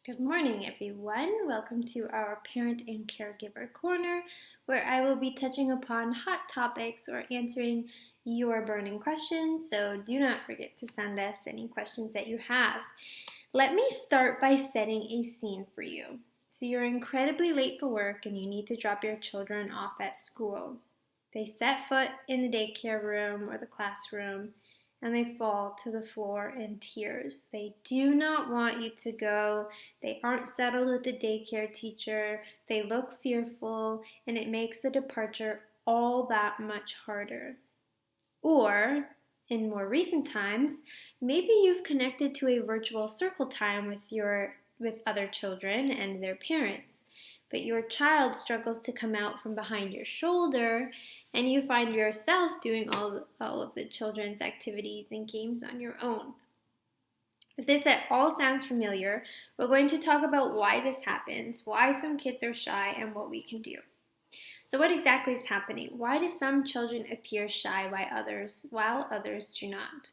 Good morning, everyone. Welcome to our Parent and Caregiver Corner, where I will be touching upon hot topics or answering your burning questions. So do not forget to send us any questions that you have. Let me start by setting a scene for you. So you're incredibly late for work and you need to drop your children off at school. They set foot in the daycare room or the classroom and they fall to the floor in tears. They do not want you to go. They aren't settled with the daycare teacher. They look fearful, and it makes the departure all that much harder. Or, in more recent times, maybe you've connected to a virtual circle time with other children and their parents, but your child struggles to come out from behind your shoulder and you find yourself doing all of the children's activities and games on your own. If this at all sounds familiar, we're going to talk about why this happens, why some kids are shy, and what we can do. So what exactly is happening? Why do some children appear shy while others do not?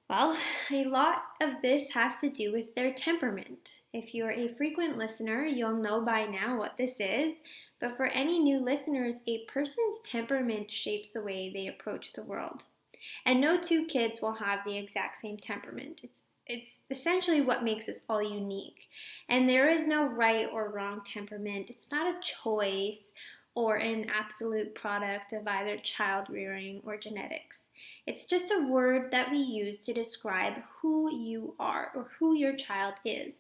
Well, a lot of this has to do with their temperament. If you're a frequent listener, you'll know by now what this is, but for any new listeners, a person's temperament shapes the way they approach the world. And no two kids will have the exact same temperament. It's essentially what makes us all unique. And there is no right or wrong temperament. It's not a choice or an absolute product of either child rearing or genetics. It's just a word that we use to describe who you are or who your child is.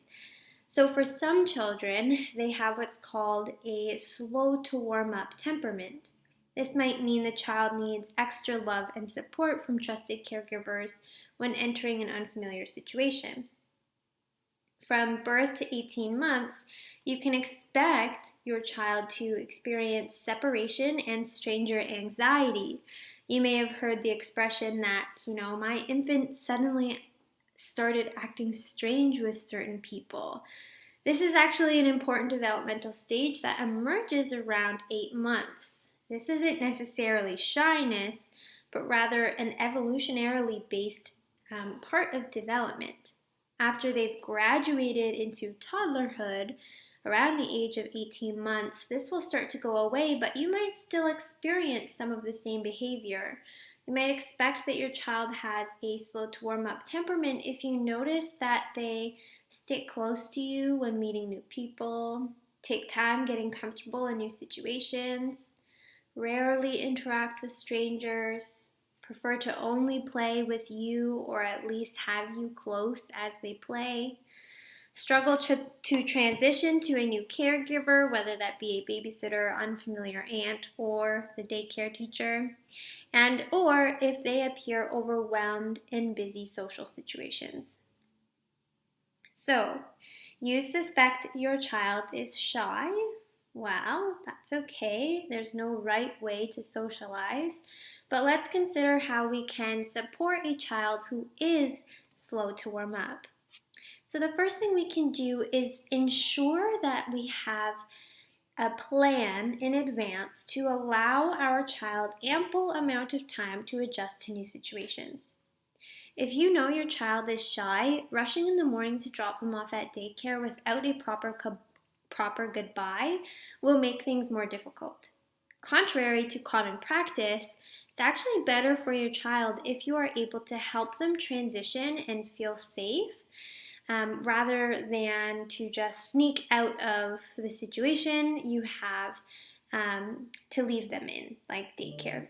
So for some children, they have what's called a slow to warm up temperament. This might mean the child needs extra love and support from trusted caregivers when entering an unfamiliar situation. From birth to 18 months, you can expect your child to experience separation and stranger anxiety. You may have heard the expression that, my infant suddenly started acting strange with certain people. This is actually an important developmental stage that emerges around 8 months. This isn't necessarily shyness, but rather an evolutionarily based part of development. After they've graduated into toddlerhood, around the age of 18 months, this will start to go away, but you might still experience some of the same behavior. You might expect that your child has a slow to warm up temperament if you notice that they stick close to you when meeting new people, take time getting comfortable in new situations, rarely interact with strangers, prefer to only play with you or at least have you close as they play, struggle to transition to a new caregiver, whether that be a babysitter, unfamiliar aunt, or the daycare teacher, and or if they appear overwhelmed in busy social situations. So, you suspect your child is shy? Well, that's okay. There's no right way to socialize. But let's consider how we can support a child who is slow to warm up. So the first thing we can do is ensure that we have a plan in advance to allow our child ample amount of time to adjust to new situations. If you know your child is shy, rushing in the morning to drop them off at daycare without a proper goodbye will make things more difficult. Contrary to common practice, it's actually better for your child if you are able to help them transition and feel safe rather than to just sneak out of the situation you have to leave them in, like daycare.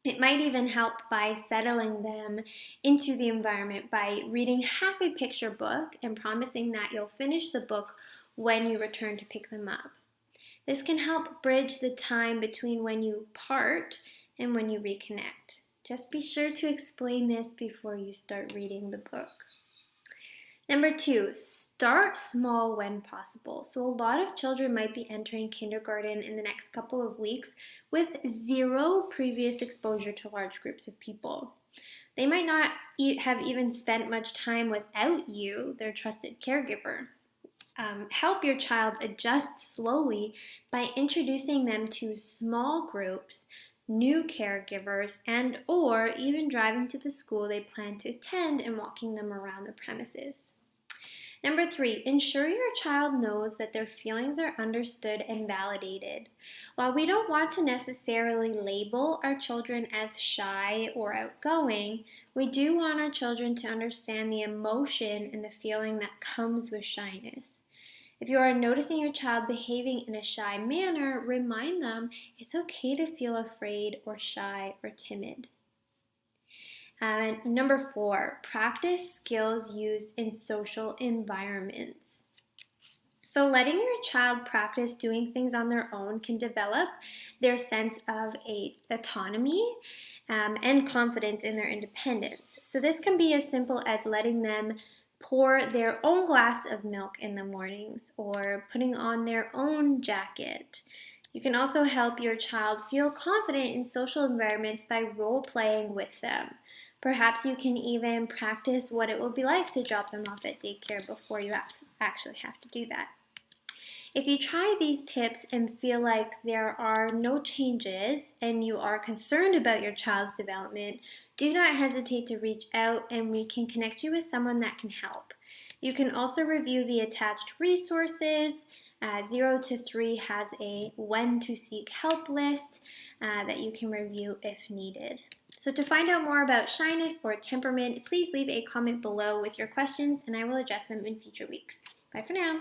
It might even help by settling them into the environment by reading half a picture book and promising that you'll finish the book when you return to pick them up. This can help bridge the time between when you part and when you reconnect. Just be sure to explain this before you start reading the book. Number 2, start small when possible. So a lot of children might be entering kindergarten in the next couple of weeks with zero previous exposure to large groups of people. They might not have even spent much time without you, their trusted caregiver. Help your child adjust slowly by introducing them to small groups, new caregivers, and or even driving to the school they plan to attend and walking them around the premises. Number 3, ensure your child knows that their feelings are understood and validated. While we don't want to necessarily label our children as shy or outgoing, we do want our children to understand the emotion and the feeling that comes with shyness. If you are noticing your child behaving in a shy manner, remind them it's okay to feel afraid or shy or timid. And number 4, practice skills used in social environments. So letting your child practice doing things on their own can develop their sense of autonomy and confidence in their independence. So this can be as simple as letting them pour their own glass of milk in the mornings or putting on their own jacket. You can also help your child feel confident in social environments by role-playing with them. Perhaps you can even practice what it will be like to drop them off at daycare before you actually have to do that. If you try these tips and feel like there are no changes and you are concerned about your child's development, do not hesitate to reach out and we can connect you with someone that can help. You can also review the attached resources. 0 to 3 has a when to seek help list that you can review if needed. So to find out more about shyness or temperament, please leave a comment below with your questions and I will address them in future weeks. Bye for now.